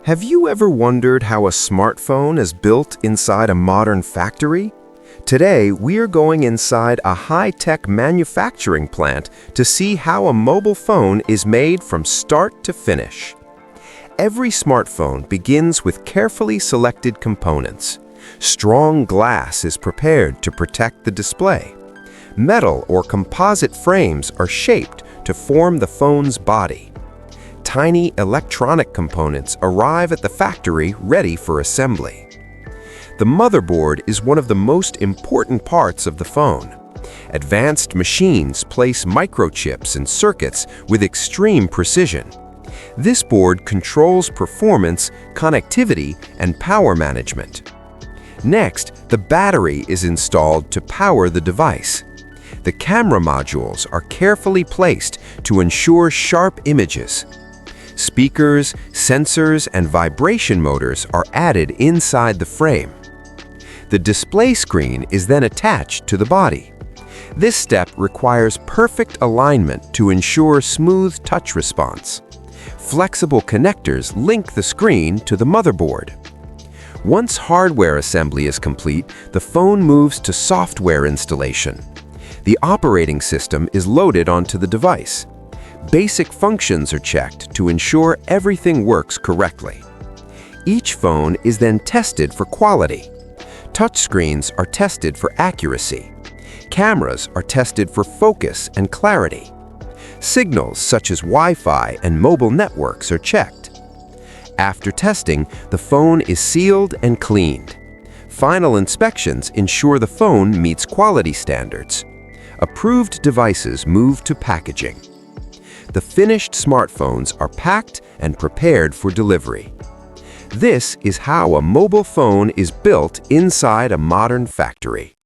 Have you ever wondered how a smartphone is built inside a modern factory? Today, we are going inside a high-tech manufacturing plant to see how a mobile phone is made from start to finish. Every smartphone begins with carefully selected components. Strong glass is prepared to protect the display. Metal or composite frames are shaped to form the phone's body. Tiny electronic components arrive at the factory ready for assembly. The motherboard is one of the most important parts of the phone. Advanced machines place microchips and circuits with extreme precision. This board controls performance, connectivity, and power management. Next, the battery is installed to power the device. The camera modules are carefully placed to ensure sharp images. Speakers, sensors, and vibration motors are added inside the frame. The display screen is then attached to the body. This step requires perfect alignment to ensure smooth touch response. Flexible connectors link the screen to the motherboard. Once hardware assembly is complete, the phone moves to software installation. The operating system is loaded onto the device. Basic functions are checked to ensure everything works correctly. Each phone is then tested for quality. Touchscreens are tested for accuracy. Cameras are tested for focus and clarity. Signals such as Wi-Fi and mobile networks are checked. After testing, the phone is sealed and cleaned. Final inspections ensure the phone meets quality standards. Approved devices move to packaging. The finished smartphones are packed and prepared for delivery. This is how a mobile phone is built inside a modern factory.